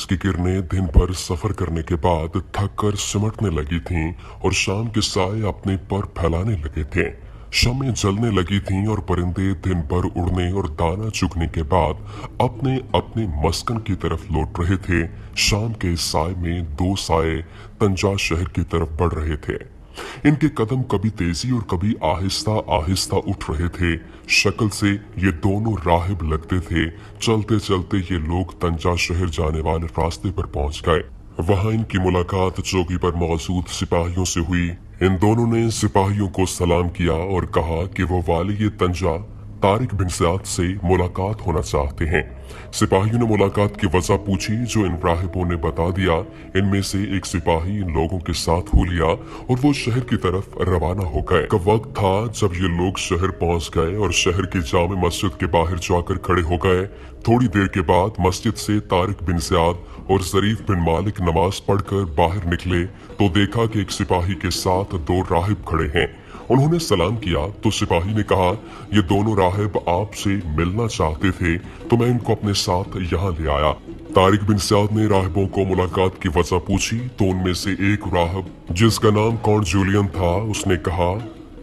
सूरज की किरणें दिन भर सफर करने के बाद थक कर सिमटने लगी थीं और शाम के साए अपने पर फैलाने लगे थे। शमें जलने लगी थीं और परिंदे दिन भर उड़ने और दाना चुगने के बाद अपने अपने मस्कन की तरफ लौट रहे थे। शाम के साए में दो साए तंजा शहर की तरफ बढ़ रहे थे। इनके कदम कभी तेजी और कभी आहिस्ता आहिस्ता उठ रहे थे। शक्ल से ये दोनों राहिब लगते थे। चलते चलते ये लोग तंजा शहर जाने वाले रास्ते पर पहुंच गए। वहां इनकी मुलाकात चौकी पर मौजूद सिपाहियों से हुई। इन दोनों ने सिपाहियों को सलाम किया और कहा कि वो वाली तंजा तारिक बिन ज़ियाद से मुलाकात होना चाहते हैं। सिपाहियों ने मुलाकात की वजह पूछी, जो इन राहिबों ने बता दिया। इनमें से एक सिपाही इन लोगों के साथ हो लिया और वो शहर की तरफ रवाना हो गए। का वक्त था जब ये लोग शहर पहुंच गए और शहर की जामे मस्जिद के बाहर जाकर खड़े हो गए। थोड़ी देर के बाद मस्जिद से तारिक बिन ज़ियाद और ज़रीफ बिन मालिक नमाज पढ़कर बाहर निकले तो देखा कि एक सिपाही के साथ दो राहिब खड़े हैं। उन्होंने सलाम किया तो सिपाही ने कहा, ये दोनों राहिब आपसे मिलना चाहते थे तो मैं इनको अपने साथ यहाँ ले आया। तारिक बिन ज़ियाद ने राहिबों को मुलाकात की वजह पूछी तो उनमें से एक राहिब, जिसका नाम काउंट जूलियन था, उसने कहा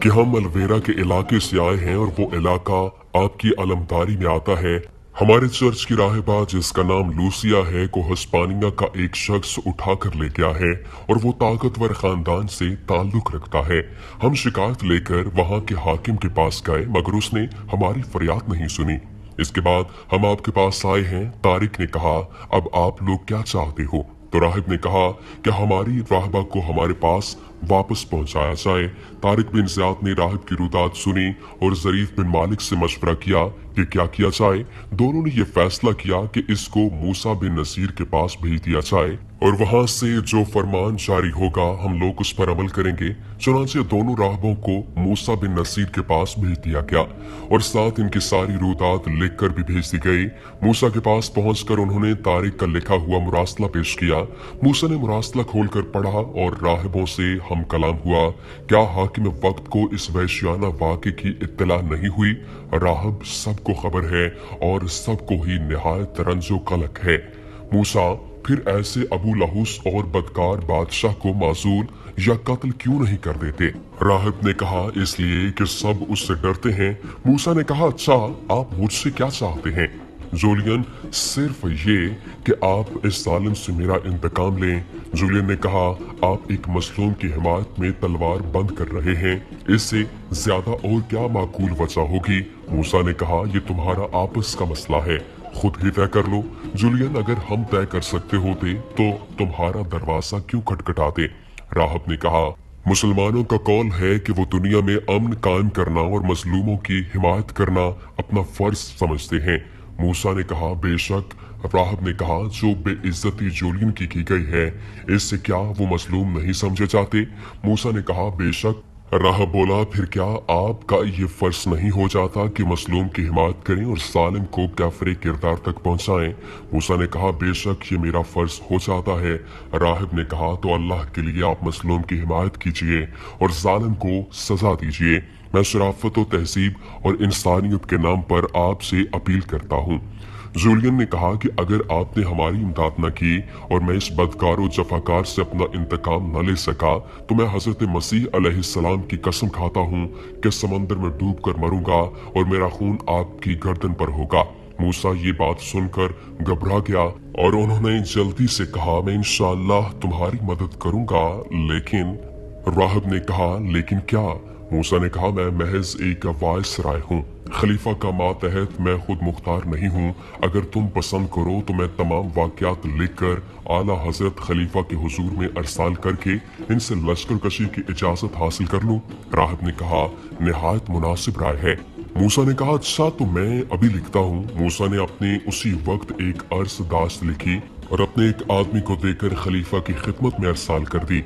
कि हम अलवेरा के इलाके से आए हैं और वो इलाका आपकी अलमदारी में आता है। हमारे चर्च की राहिबा, जिसका नाम लूसिया है, को हिस्पानिया का एक शख्स उठा कर ले गया है और वो ताकतवर खानदान से ताल्लुक रखता है। हम शिकायत लेकर वहां के हाकिम के पास गए मगर उसने हमारी फरियाद नहीं सुनी। इसके बाद हम आपके पास आए हैं। तारिक ने कहा, अब आप लोग क्या चाहते हो? तो राहिब ने कहा कि हमारी राहिबा को हमारे पास वापस पहुंचाया जाए। तारिक बिन ज़ियाद ने राहिब की रुदात सुनी और ज़रीफ बिन मालिक से मशवरा किया कि क्या किया जाए। दोनों ने यह फैसला किया कि इसको मूसा बिन नसीर के पास भेज दिया जाए और वहां से जो फरमान जारी होगा हम लोग उस पर अमल करेंगे। चुनांचे दोनों राहिबों को मूसा बिन नसीर के पास भेज दिया गया और साथ इनकी सारी रुदात लिख कर भी भेज दी गई। मूसा के पास पहुंचकर उन्होंने तारिक का लिखा हुआ मुरासला पेश किया। मूसा ने मुरासला खोलकर पढ़ा और राहिबों से हम कलाम हुआ, क्या हाकिम वक्त को इस वहशियाना वाक़े की इत्तला नहीं हुई? राहिब सबको खबर है और सबको ही निहायत रंजो कलक है। मूसा, फिर ऐसे अबू लहूस और बदकार बादशाह को माजूल या कत्ल क्यों नहीं कर देते? राहिब ने कहा, इसलिए कि सब उससे डरते हैं। मूसा ने कहा, अच्छा आप मुझसे क्या चाहते हैं? जूलियन, सिर्फ ये कि आप इस जालिम से मेरा इंतकाम लें। जूलियन ने कहा, आप एक मसलूम की हिमायत में तलवार बंद कर रहे हैं, इससे ज्यादा और क्या माकूल वजह होगी? मूसा ने कहा, ये तुम्हारा आपस का मसला है, खुद ही तय कर लो। जूलियन, अगर हम तय कर सकते होते तो तुम्हारा दरवाजा क्यों खटखटाते? राहिब ने कहा, मुसलमानों का कौल है कि वो दुनिया में अमन कायम करना और मजलूमों की हिमायत करना अपना फर्ज समझते हैं। मूसा ने कहा, बेशक। राहिब ने कहा, जो बेइज्जती जूलियन की गई है, इससे क्या वो मजलूम नहीं समझे जाते? मूसा ने कहा, बेशक। राहिब बोला, फिर क्या आपका ये फर्ज नहीं हो जाता कि मजलूम की हिमायत करें और जालिम को काफिर किरदार तक पहुंचाएं? मूसा ने कहा, बेशक ये मेरा फर्ज हो जाता है। राहिब ने कहा, तो अल्लाह के लिए आप मजलूम की हिमायत कीजिए और जालिम को सजा दीजिए। मैं शराफत और तहजीब और इंसानियत के नाम पर आपसे अपील करता हूँ। जूलियन ने कहा कि अगर आपने हमारी इमदाद न की और मैं इस बदकार और जफाकार से अपना इंतकाम न ले सका तो मैं हजरत मसीह अलैहिस्सलाम की कसम खाता हूँ कि समंदर में डूब कर मरूंगा और मेरा खून आपकी गर्दन पर होगा। मूसा ये बात सुनकर घबरा गया और उन्होंने जल्दी से कहा, मैं इंशाअल्लाह तुम्हारी मदद करूंगा। लेकिन राहिब ने कहा, लेकिन क्या? मूसा ने कहा, मैं महज एक वायसराय हूँ, खलीफा का मातहत मैं खुद मुख्तार नहीं हूँ। अगर तुम पसंद करो तो मैं तमाम वाक़यात लिखकर आला हजरत खलीफा के हुजूर में अरसाल करके इनसे लश्कर कशी की इजाजत हासिल कर लूँ। राहिब ने कहा, निहायत मुनासिब राय है। मूसा ने कहा, अच्छा तो मैं अभी लिखता हूँ। मूसा ने अपने उसी वक्त एक अर्ज़दाश्त लिखी और अपने एक आदमी को देकर खलीफा की खिदमत में अरसाल कर दी।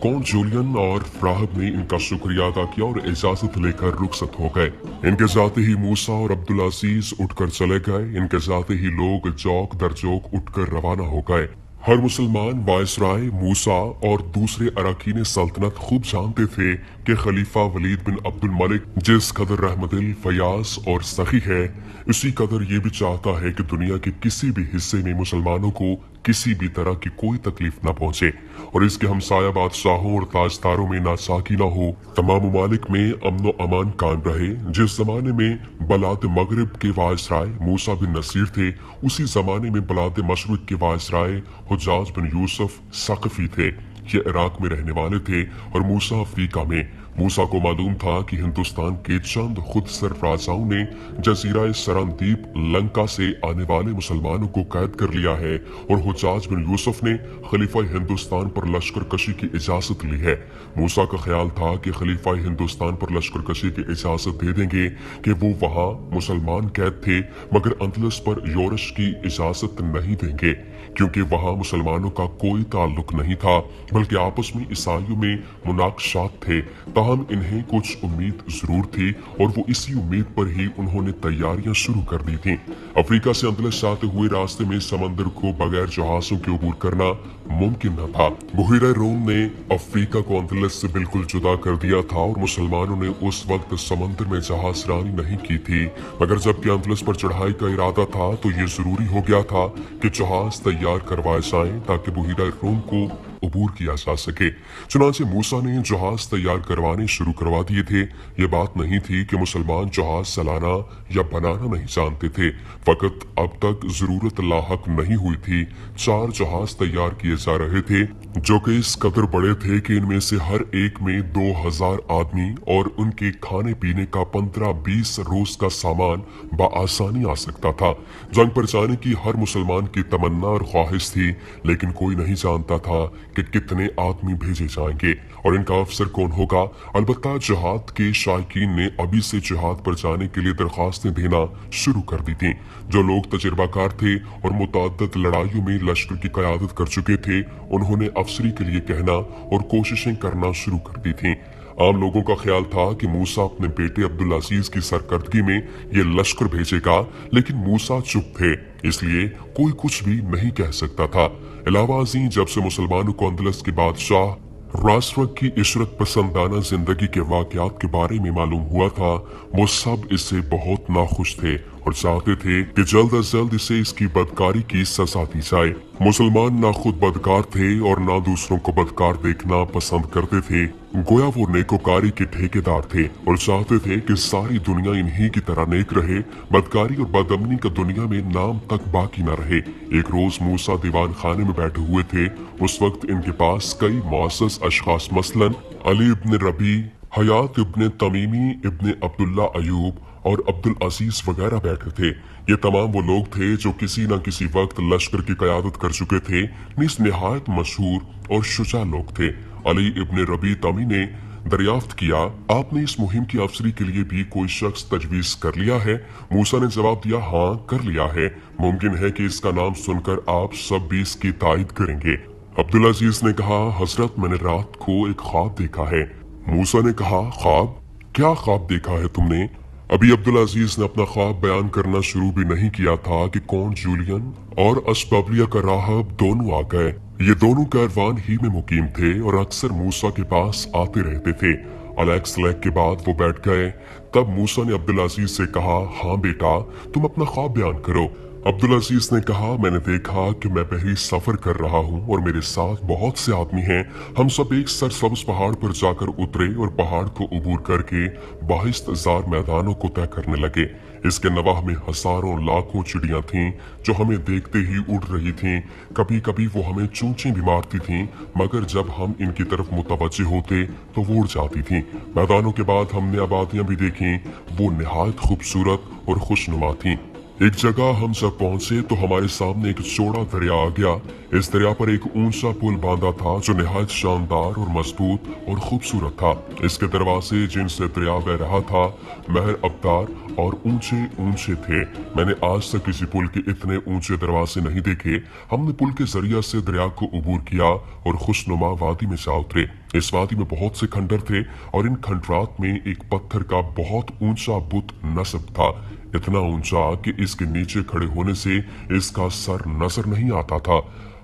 काउंट जूलियन और राहिब ने इनका शुक्रिया अदा किया और इजाजत लेकर रुखसत हो गए। इनके जाते ही मूसा और अब्दुल अजीज उठकर चले गए। इनके जाते ही लोग चौक दर चौक उठकर रवाना हो गए। हर मुसलमान वायसराय मूसा और दूसरे अरकान सल्तनत खूब जानते थे कि खलीफा वलीद बिन अब्दुल मलिक जिस कदर रहमदिल फयाज और सखी है, उसी कदर ये भी चाहता है कि दुनिया के किसी भी हिस्से में मुसलमानों को किसी भी तरह की कोई तकलीफ न पहुंचे और इसके हमसाया बादशाहों और ताजदारों में नासाकी न हो। तमाम ममालिक में अमन व अमान कायम रहे। जिस जमाने में बलाद मगरिब के वायसराय मूसा बिन नसीर थे, उसी जमाने में बलाद मशरिक के वायसराय हुज्जाज बिन यूसुफ सक़फी थे। ये इराक में रहने वाले थे और मूसा अफ्रीका में। मूसा को मालूम था कि हिंदुस्तान के चंद खुद सरफराजाओं ने जजीरा सरनदीप लंका से आने वाले मुसलमानों को कैद कर लिया है और हुज्जाज बिन यूसुफ ने खलीफा हिंदुस्तान पर लश्कर कशी की इजाजत ली है। मूसा का ख्याल था कि खलीफा हिंदुस्तान पर लश्कर कशी की इजाजत दे देंगे कि वो वहाँ मुसलमान कैद थे, मगर अंदलस पर योरश की इजाजत नहीं देंगे क्योंकि वहाँ मुसलमानों का कोई ताल्लुक नहीं था, बल्कि आपस में ईसाइयों में मुनाकशात थे। ताहम इन्हें कुछ उम्मीद जरूर थी और वो इसी उम्मीद पर ही उन्होंने तैयारियां शुरू कर दी थीं। अफ्रीका से अंदलस जाते हुए रास्ते में समंदर को बगैर जहाजों के अबूर करना मुमकिन न था। बुहिरा रोम ने अफ्रीका को अंदलस से बिल्कुल जुदा कर दिया था और मुसलमानों ने उस वक्त समंदर में जहाज रानी नहीं की थी, मगर जबकि अंदलस पर चढ़ाई का इरादा था तो ये जरूरी हो गया था कि जहाज तैयार करवाए जाएं ताकि बुहिरा रोम को अबूर किया जा सके। चुनांचे मूसा ने जहाज तैयार करवाने शुरू करवा दिए थे। ये बात नहीं थी कि मुसलमान जहाज चलाना या बनाना नहीं जानते थे, फकत अब तक जरूरत लाहक नहीं हुई थी। 4 जहाज तैयार किए जा रहे थे जो कि इस कदर बड़े थे कि इनमें से हर एक में 2000 आदमी और उनके खाने पीने का 15-20 रोज का सामान बआसानी आ सकता था। जंग पर जाने की हर मुसलमान की तमन्ना और ख्वाहिश थी, लेकिन कोई नहीं जानता था कि कितने आदमी भेजे जाएंगे और इनका अफसर कौन होगा। अलबत्ता जिहाद के शायकीन ने अभी से जिहाद पर जाने के लिए दरखास्तें देना शुरू कर दी थी। जो लोग तजुर्बाकार थे और मुतअद्दिद लड़ाइयों में लश्कर की क़यादत कर चुके थे, उन्होंने अफसरी के लिए कहना और कोशिशें करना शुरू कर दी थी। आम लोगों का ख्याल था कि मूसा अपने बेटे अब्दुल अजीज की सरकर्दगी में ये लश्कर भेजेगा, लेकिन मूसा चुप थे, इसलिए कोई कुछ भी नहीं कह सकता था। अलावा अज़ीं जब से मुसलमानों को अंदलस के बादशाह रासरग की इशरत पसंदाना जिंदगी के वाकयात के बारे में मालूम हुआ था, वो सब इससे बहुत नाखुश थे और चाहते थे कि जल्द अज जल्द इसे इसकी बदकारी की सजा दी जाए। मुसलमान ना खुद बदकार थे और ना दूसरों को बदकार देखना पसंद करते थे। गोया वो नेकोकारी के ठेकेदार थे और चाहते थे कि सारी दुनिया इन्हीं की तरह नेक रहे, बदकारी और बदअमनी का दुनिया में नाम तक बाकी न रहे। एक रोज मूसा दीवान खाने में बैठे हुए थे। उस वक्त इनके पास कई मुअज़्ज़ज़ अशखास मसलन अली इब्न रबी, हयात इब्न तमीमी, इब्न अब्दुल्ला अयूब और अब्दुल अजीज वगैरह बैठे थे। ये तमाम वो लोग थे जो किसी न किसी वक्त लश्कर की क़यादत कर चुके थे। निहायत मशहूर और शुजा लोग थे। अली इब्न रबी तमी ने दरियाफ्त किया, आपने इस मुहिम की अफसरी के लिए भी कोई शख्स तजवीज कर लिया है? मूसा ने जवाब दिया, हाँ कर लिया है। मुमकिन है कि इसका नाम सुनकर आप सब भी इसकी तायद करेंगे। अब्दुल अजीज ने कहा, हजरत मैंने रात को एक ख्वाब देखा है। मूसा ने कहा, ख्वाब? क्या ख्वाब देखा है तुमने? अभी अब्दुल अजीज ने अपना ख्वाब बयान करना शुरू भी नहीं किया था कि कौन जूलियन और असबाबलिया का राहब दोनों आ गए। ये दोनों कारवान ही में मुकीम थे और अक्सर मूसा के पास आते रहते थे। अलैक्स लैक के बाद वो बैठ गए। तब मूसा ने अब्दुल अजीज से कहा, हाँ बेटा, तुम अपना ख्वाब बयान करो। अब्दुल अजीज ने कहा, मैंने देखा कि मैं बहरी सफर कर रहा हूँ और मेरे साथ बहुत से आदमी हैं। हम सब एक सरसब्ज पहाड़ पर जाकर उतरे और पहाड़ को अबूर करके बाहिश्तजार मैदानों को तय करने लगे। इसके नवाह में हजारों लाखों चिड़ियां थीं जो हमें देखते ही उड़ रही थीं। कभी कभी वो हमें चूंची भी मारती थीं, मगर जब हम इनकी तरफ मुतवज्जे होते तो वो उड़ जाती थीं। मैदानों के बाद हमने आबादियां भी देखी, वो निहायत खूबसूरत और खुशनुमा थीं। एक जगह हम जब पहुंचे तो हमारे सामने एक चौड़ा दरिया आ गया। इस दरिया पर एक ऊंचा पुल बांधा था जो निहायत शानदार और मजबूत और खूबसूरत था। इसके दरवाजे जिनसे दरिया बह रहा था महर अबदार और ऊंचे ऊंचे थे। मैंने आज तक किसी पुल के इतने ऊंचे दरवाजे नहीं देखे। हमने पुल के जरिया से दरिया को अबूर किया और खुशनुमा वादी में जा उतरे। इस वादी में बहुत से खंडर थे और इन खंडरात में एक पत्थर का बहुत ऊंचा बुत नस्ब था, इतना ऊंचा कि इसके नीचे खड़े होने से इसका सर नजर नहीं आता था।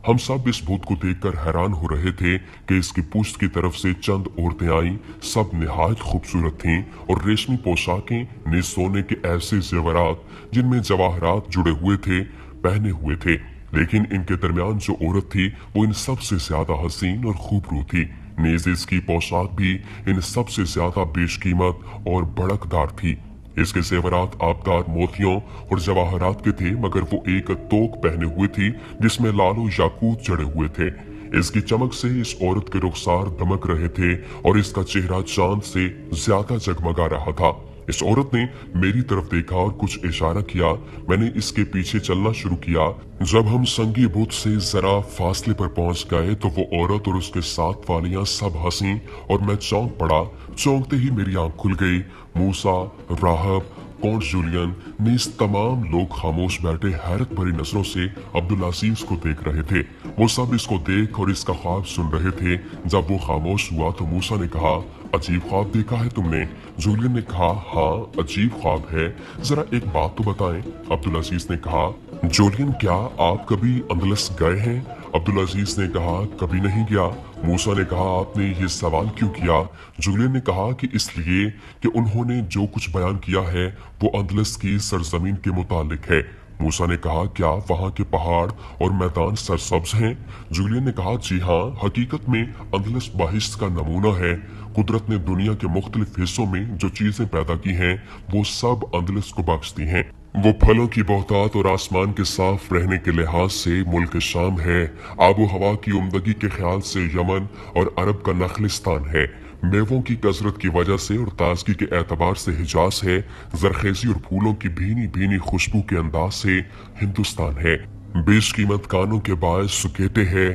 हम सब इस भूत को देखकर हैरान हो रहे थे कि इसकी पुश्त की तरफ से चंद औरतें आईं। सब निहायत खूबसूरत थीं और रेशमी पोशाकें सोने के ऐसे जेवरात जिनमें जवाहरात जुड़े हुए थे पहने हुए थे। लेकिन इनके दरमियान जो औरत थी वो इन सबसे ज्यादा हसीन और खूबरू थी। नीज इसकी पोशाक भी इन सबसे ज्यादा बेशकीमत और भड़कदार थी। इसके जेवरात आबदार मोतियों और जवाहरात के थे, मगर वो एक तोक पहने हुए थी जिसमें लालो याकूत जड़े हुए थे। इसकी चमक से इस औरत के रुखसार दमक रहे थे और इसका चेहरा चांद से ज्यादा जगमगा रहा था। इस औरत ने मेरी तरफ देखा और कुछ इशारा किया। मैंने इसके पीछे चलना शुरू किया। जब हम संगी बुत से जरा फासले पर पहुंच गए तो वो औरत और उसके साथ वालियां सब हंसी और मैं चौंक पड़ा। चौंकते ही मेरी आंख खुल गई। मूसा, राहब, कौंट जूलियन नीस तमाम लोग खामोश बैठे हैरत भरी नजरों से अब्दुल अजीज को देख रहे थे। वो सब इसको देख और इसका ख्वाब सुन रहे थे। जब वो खामोश हुआ तो मूसा ने कहा, अजीब ख्वाब देखा है तुमने? जूलियन ने कहा, हाँ अजीब ख्वाब है, जरा एक बात तो बताएं। अब्दुल अजीज ने कहा, जूलियन क्या आप कभी अंदलस गए हैं? अब्दुल अजीज ने कहा, कभी नहीं गया। मूसा ने कहा, आपने ये सवाल क्यों किया? जूलियन ने कहा कि इसलिए कि उन्होंने जो कुछ बयान किया है वो अंदलस की सरजमीन के मुतालिक है। मूसा ने कहा, क्या वहाँ के पहाड़ और मैदान सरसब्ज हैं? जूलियन ने कहा, जी हाँ, हकीकत में अंदलस बाहिश्त का नमूना है। कुदरत ने दुनिया के मुख्तलिफ हिस्सों में जो चीजें पैदा की हैं वो सब अंदलस को बख्शती हैं। वो फलों की बहुतात और आसमान के साफ रहने के लिहाज से मुल्क शाम है। आबो हवा की उम्दगी के ख्याल से यमन और अरब का नखलिस्तान है। मेवों की कसरत की वजह से और ताजगी के एतबार से हिजाज है। जरखेजी और फूलों की भीनी भीनी खुशबू के अंदाज से हिंदुस्तान है। बेशकीमत कानों के बायस सुकेते है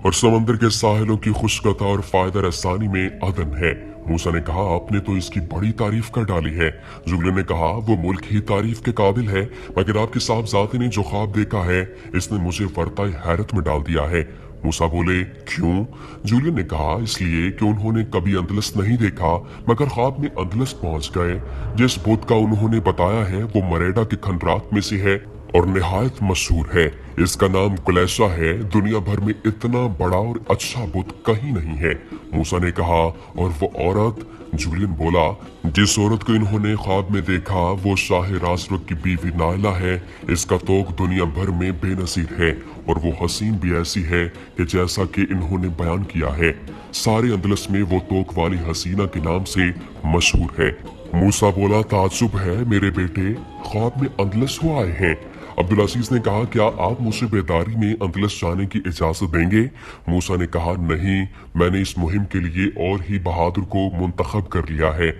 और समंदर के साहिलों की खुशकता और फायदा रसानी में अदन है। मूसा ने कहा, आपने तो इसकी बड़ी तारीफ कर डाली है। जुगले ने कहा, वो मुल्क ही तारीफ के काबिल है, मगर आपके साहबजादे ने जो ख्वाब देखा है इसने मुझे वर्ताए हैरत में डाल दिया है। मूसा बोले, क्यों? जूलियन ने कहा, इसलिए कि उन्होंने कभी अंदलस नहीं देखा, मगर ख्वाब में अंदलस पहुंच गए। जिस बुत का उन्होंने बताया है वो मरेडा के खंडरात में से है और निहायत मशहूर है। इसका नाम कुलैशा है। दुनिया भर में इतना बड़ा और अच्छा बुत कहीं नहीं है। मूसा ने कहा, और वो औरत? जूलियन बोला, जिस औरत को इन्होंने ख्वाब में देखा वो शाह रासरुख की बीवी नायला है। इसका तोक दुनिया भर में बेनजीर है और वो हसीन भी ऐसी है कि जैसा कि इन्होंने बयान किया है। सारे अंदलस में वो तोक वाली हसीना के नाम से मशहूर है। मूसा बोला, ताज्जुब है मेरे बेटे, ख्वाब में अंदलस हो आए हैं। अब्दुल अजीज ने कहा, क्या आप मुझे बेदारी में अंदलस जाने की इजाजत देंगे? मूसा ने कहा, नहीं, मैंने इस मुहिम के लिए और ही बहादुर को मुंतखब कर लिया है।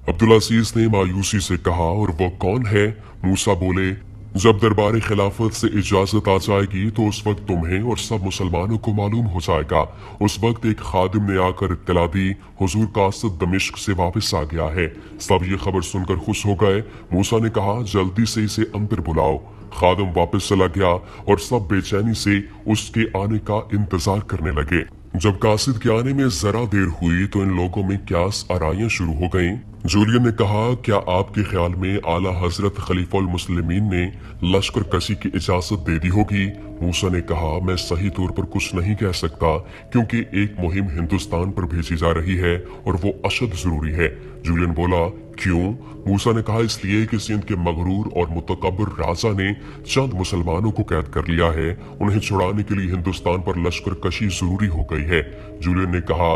अब्दुल अजीज ने मायूसी से कहा, और वो कौन है? मूसा बोले, जब दरबार खिलाफत से इजाजत आ जाएगी तो उस वक्त तुम्हें और सब मुसलमानों को मालूम हो जाएगा। उस वक्त एक खादिम ने आकर इत्तला दी, हुजूर कासिद दमिश्क से वापस आ गया है। सब ये खबर सुनकर खुश हो गए। मूसा ने कहा, जल्दी से इसे अंदर बुलाओ। खादिम वापस चला गया और सब बेचैनी से उसके आने का इंतजार करने लगे। जब कासिद के आने में जरा देर हुई तो इन लोगों में क्यास आराइयां शुरू हो गईं। जूलियन ने कहा, क्या आपके ख्याल में आला हजरत खलीफुल मुस्लिमीन ने लश्कर कशी की इजाजत दे दी होगी? मूसा ने कहा, मैं सही तौर पर कुछ नहीं कह सकता, क्योंकि एक मुहिम हिंदुस्तान पर भेजी जा रही है और वो अशद जरूरी है। जूलियन बोला, क्यों? मूसा ने कहा, इसलिए कि सिंध के मगरूर और मुतकब्बर राजा ने चंद मुसलमानों को कैद कर लिया है। उन्हें छुड़ाने के लिए हिंदुस्तान पर लश्कर कशी जरूरी हो गई है। जूलियन ने कहा,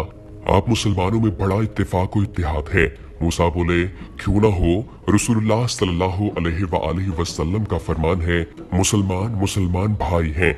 आप मुसलमानों में बड़ा इत्तेफाक और इत्तेहाद है। मूसा बोले, क्यों ना हो, रसूलुल्लाह सल्लल्लाहु अलैहि वसल्लम का फरमान है, मुसलमान मुसलमान भाई हैं।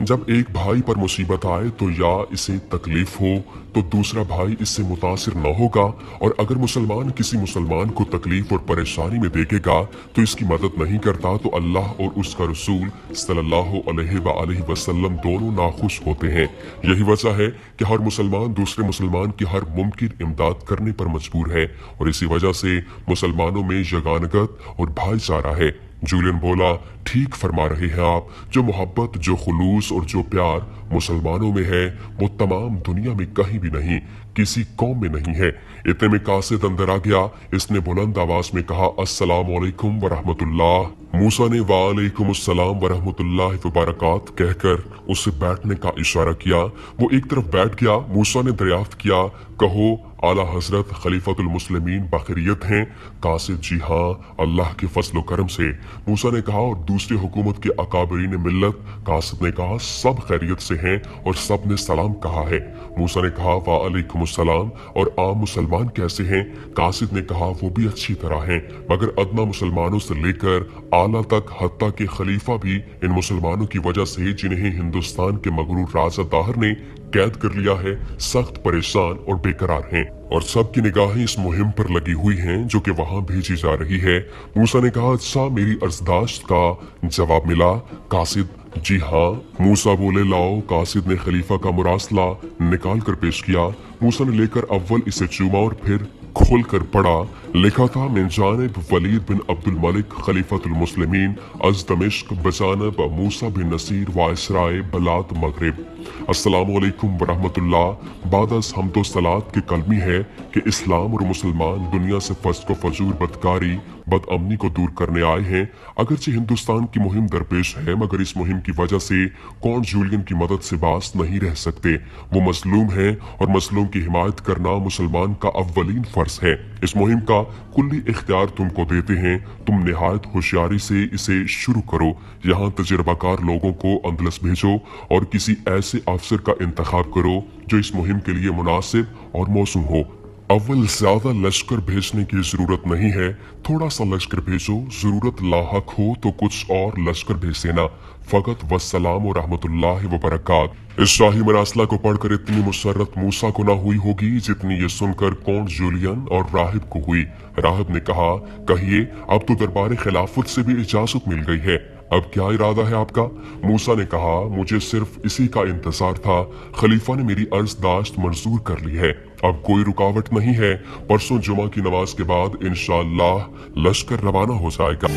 जब एक भाई पर मुसीबत आए तो या इसे तकलीफ हो तो दूसरा भाई इससे मुतासिर न होगा, और अगर मुसलमान किसी मुसलमान को तकलीफ और परेशानी में देखेगा तो इसकी मदद नहीं करता तो अल्लाह और उसका रसूल सल्लल्लाहु अलैहि वसल्लम दोनों नाखुश होते हैं। यही वजह है कि हर मुसलमान दूसरे मुसलमान की हर मुमकिन इमदाद करने पर मजबूर है, और इसी वजह से मुसलमानों में यगानगत और भाईचारा है। जूलियन बोला, ठीक फरमा रहे हैं आप। जो मोहब्बत, जो खुलूस और जो प्यार मुसलमानों में है वो तमाम दुनिया में कहीं भी नहीं, किसी कौम में नहीं है। इतने में कासिद अंदर आ गया। इसने बुलंद आवाज में कहा, अस्सलाम वालेकुम वरहमतुल्लाह। मूसा ने वालेकुम अस्सलाम वरहमतुल्लाह वबरकात कहकर उसे बैठने का इशारा किया। वो एक तरफ बैठ गया। मूसा ने दरियाफ्त किया, कहो आला हजरत खलीफतुल मुस्लिमीन बखैरियत हैं? कासिद: जी हाँ, अल्लाह के फजल करम से। मूसा ने कहा, और दूसरी हुकूमत के अकाबरीन मिल्लत? कासिद ने कहा, सब खैरियत से हैं और सब ने सलाम कहा है। मूसा ने कहा, वालेकुमुस्सलाम, और आम मुसलमान कैसे हैं? कासिद ने कहा, वो भी अच्छी तरह हैं, मगर अदना मुसलमानों से लेकर आला तक, हत्ता के खलीफा भी इन मुसलमानों की वजह से, जिन्हें हिंदुस्तान के मगरूर राजा दाहर ने कैद कर लिया है, सख्त परेशान और बेकरार हैं और सबकी निगाहें इस मुहिम पर लगी हुई हैं जो कि वहां भेजी जा रही है। मूसा ने कहा, अच्छा, मेरी अर्जदाश्त का जवाब मिला? कासिद: जी हाँ। मूसा बोले, लाओ। कासिद ने खलीफा का मुरासला निकाल कर पेश किया। मूसा ने लेकर अव्वल इसे चूमा और फिर खोल कर पढ़ा। लिखा था, मिन जानिब वलीद बिन अब्दुल मलिक खलीफतुल मुस्लिमीन अज दमिश्क बजानब मूसा बिन नसीर वाइसराय बलाद मगरिब। अस्सलामु अलैकुम वरहमतुल्लाह। बादस हमदो सलात के कलमी है कि इस्लाम और मुसलमान दुनिया से फस्क व फजूर, बदकारी, बदअमनी को दूर करने आए हैं। अगरचे हिंदुस्तान की मुहिम दरपेश है, मगर इस मुहिम की वजह से कौन जूलियन की मदद से बास नहीं रह सकते। वो मजलूम है और मजलूम की हिमायत करना मुसलमान का अव्वलीन फर्ज है। इस मुहिम का कुल्ली इख्तियार तुमको देते हैं, तुम निहायत होशियारी से इसे शुरू करो। यहाँ तजर्बाकार लोगों को अंदलस भेजो और किसी ऐसे अफसर का इंतखाब करो जो इस मुहिम के लिए मुनासिब और मौसूम हो। अव्वल ज्यादा लश्कर भेजने की जरूरत नहीं है, थोड़ा सा लश्कर भेजो, जरूरत लाहक हो तो कुछ और लश्कर भेज देना। फकत वस्सलाम व रहमतुल्लाहि व बरकात। इस शाही मरासला को पढ़कर इतनी मुसर्रत मूसा को ना हुई होगी जितनी ये सुनकर कौंट जूलियन और राहिब को हुई। राहिब ने कहा, कहिए, अब तो दरबार खिलाफत से भी इजाजत मिल गई है, अब क्या इरादा है आपका? मूसा ने कहा, मुझे सिर्फ इसी का इंतजार था, खलीफा ने मेरी अर्जदाश्त मंजूर कर ली है, अब कोई रुकावट नहीं है। परसों जुमा की नमाज के बाद इंशाअल्लाह लश्कर रवाना हो जाएगा।